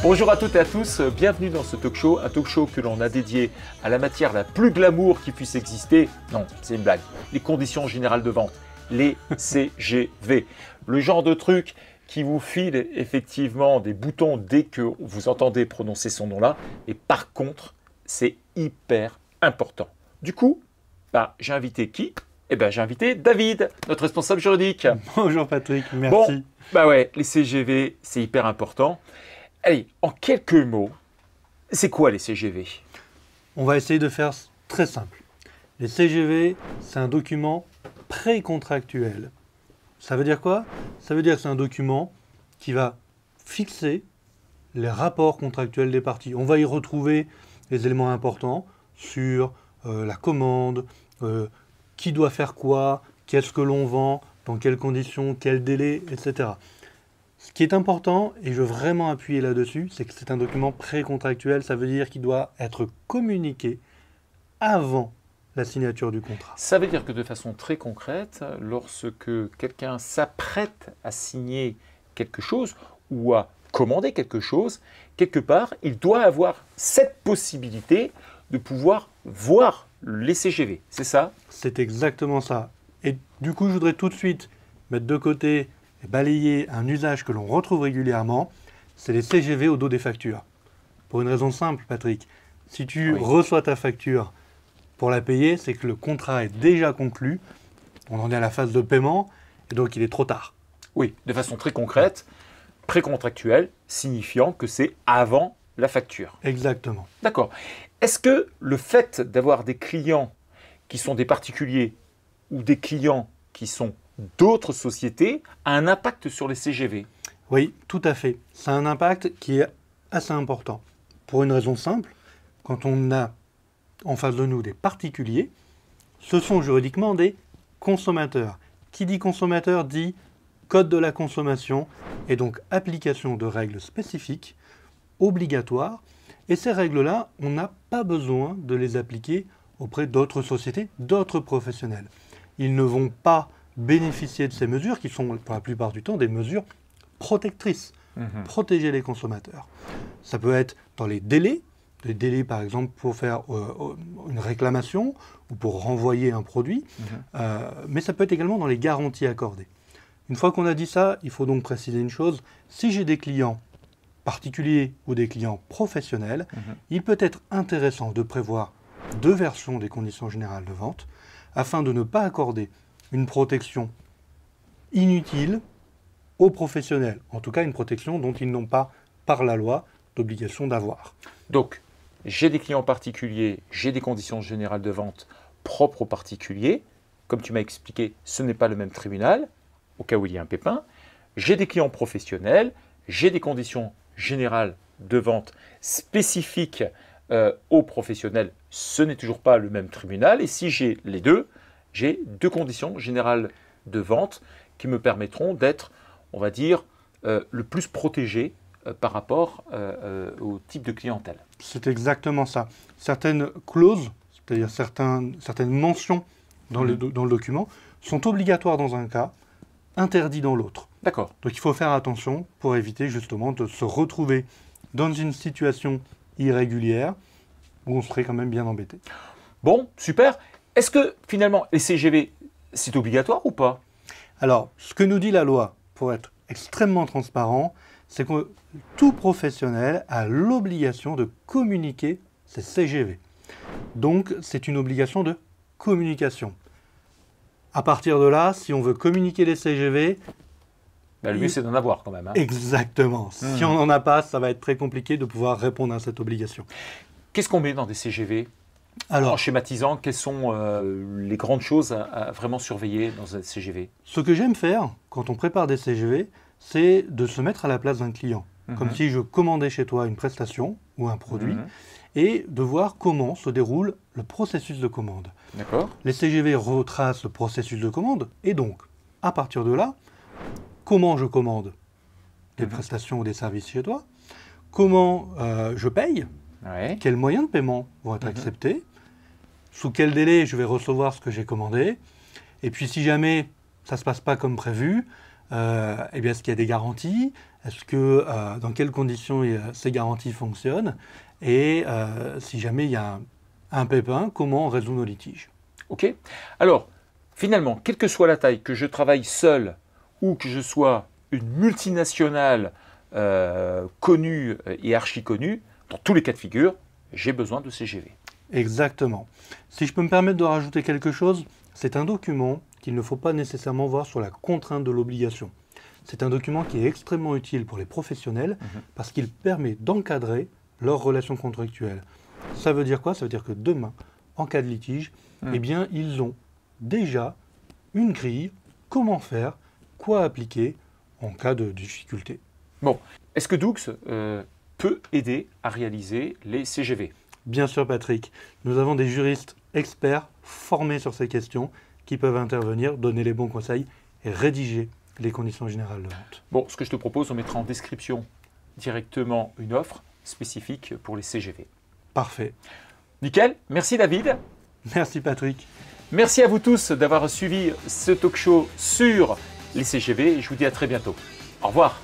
Bonjour à toutes et à tous, bienvenue dans ce talk show, un talk show que l'on a dédié à la matière la plus glamour qui puisse exister. Non, c'est une blague. Les conditions générales de vente, les CGV. Le genre de truc qui vous file effectivement des boutons dès que vous entendez prononcer son nom là. Et par contre, c'est hyper important. Du coup, j'ai invité qui ? J'ai invité David, notre responsable juridique. Bonjour Patrick, merci. Bon, les CGV, c'est hyper important. Allez, en quelques mots, c'est quoi les CGV? On va essayer de faire très simple. Les CGV, c'est un document précontractuel. Ça veut dire quoi? Ça veut dire que c'est un document qui va fixer les rapports contractuels des parties. On va y retrouver les éléments importants sur la commande, qui doit faire quoi, qu'est-ce que l'on vend, dans quelles conditions, quel délai, etc. Ce qui est important, et je veux vraiment appuyer là-dessus, c'est que c'est un document précontractuel. Ça veut dire qu'il doit être communiqué avant la signature du contrat. Ça veut dire que de façon très concrète, lorsque quelqu'un s'apprête à signer quelque chose ou à commander quelque chose, quelque part, il doit avoir cette possibilité de pouvoir voir les CGV. C'est ça? C'est exactement ça. Et du coup, je voudrais tout de suite mettre de côté et balayer un usage que l'on retrouve régulièrement, c'est les CGV au dos des factures. Pour une raison simple, Patrick, si tu reçois ta facture pour la payer, c'est que le contrat est déjà conclu, on en est à la phase de paiement, et donc il est trop tard. Oui, de façon très concrète, précontractuelle, signifiant que c'est avant la facture. Exactement. D'accord. Est-ce que le fait d'avoir des clients qui sont des particuliers ou des clients qui sont d'autres sociétés a un impact sur les CGV? Oui, tout à fait. C'est un impact qui est assez important. Pour une raison simple, quand on a en face de nous des particuliers, ce sont juridiquement des consommateurs. Qui dit consommateur dit code de la consommation et donc application de règles spécifiques, obligatoires. Et ces règles-là, on n'a pas besoin de les appliquer auprès d'autres sociétés, d'autres professionnels. Ils ne vont pas bénéficier de ces mesures qui sont pour la plupart du temps des mesures protectrices, protéger les consommateurs. Ça peut être dans les délais par exemple pour faire une réclamation ou pour renvoyer un produit, mais ça peut être également dans les garanties accordées. Une fois qu'on a dit ça, il faut donc préciser une chose, si j'ai des clients particuliers ou des clients professionnels, il peut être intéressant de prévoir deux versions des conditions générales de vente afin de ne pas accorder une protection inutile aux professionnels, en tout cas une protection dont ils n'ont pas, par la loi, d'obligation d'avoir. Donc, j'ai des clients particuliers, j'ai des conditions générales de vente propres aux particuliers. Comme tu m'as expliqué, ce n'est pas le même tribunal, au cas où il y a un pépin. J'ai des clients professionnels, j'ai des conditions générales de vente spécifiques aux professionnels, ce n'est toujours pas le même tribunal. Et si j'ai les deux, j'ai deux conditions générales de vente qui me permettront d'être, on va dire, le plus protégé par rapport au type de clientèle. C'est exactement ça. Certaines clauses, c'est-à-dire certaines mentions dans le document, sont obligatoires dans un cas, interdites dans l'autre. D'accord. Donc il faut faire attention pour éviter justement de se retrouver dans une situation irrégulière où on serait quand même bien embêté. Bon, super. Est-ce que finalement les CGV, c'est obligatoire ou pas? Alors, ce que nous dit la loi, pour être extrêmement transparent, c'est que tout professionnel a l'obligation de communiquer ses CGV. Donc, c'est une obligation de communication. À partir de là, si on veut communiquer les CGV... le mieux, c'est d'en avoir quand même. Exactement. Si on n'en a pas, ça va être très compliqué de pouvoir répondre à cette obligation. Qu'est-ce qu'on met dans des CGV? Alors, en schématisant, quelles sont les grandes choses à vraiment surveiller dans un CGV? Ce que j'aime faire quand on prépare des CGV, c'est de se mettre à la place d'un client. Comme si je commandais chez toi une prestation ou un produit et de voir comment se déroule le processus de commande. D'accord. Les CGV retracent le processus de commande et donc, à partir de là, comment je commande des prestations ou des services chez toi, comment je paye, Ouais. quels moyens de paiement vont être acceptés, sous quel délai je vais recevoir ce que j'ai commandé, et puis si jamais ça ne se passe pas comme prévu, eh bien, est-ce qu'il y a des garanties, est-ce que, dans quelles conditions ces garanties fonctionnent, et si jamais il y a un pépin, comment on résout nos litiges. Ok. Alors, finalement, quelle que soit la taille, que je travaille seul ou que je sois une multinationale connue et archi connue, dans tous les cas de figure, j'ai besoin de CGV. Exactement. Si je peux me permettre de rajouter quelque chose, c'est un document qu'il ne faut pas nécessairement voir sur la contrainte de l'obligation. C'est un document qui est extrêmement utile pour les professionnels parce qu'il permet d'encadrer leurs relations contractuelles. Ça veut dire quoi? Ça veut dire que demain, en cas de litige, eh bien, ils ont déjà une grille, comment faire, quoi appliquer en cas de difficulté. Bon, est-ce que Doux peut aider à réaliser les CGV? Bien sûr, Patrick. Nous avons des juristes experts formés sur ces questions qui peuvent intervenir, donner les bons conseils et rédiger les conditions générales de vente. Bon, ce que je te propose, on mettra en description directement une offre spécifique pour les CGV. Parfait. Nickel, merci David. Merci Patrick. Merci à vous tous d'avoir suivi ce talk show sur les CGV et je vous dis à très bientôt. Au revoir.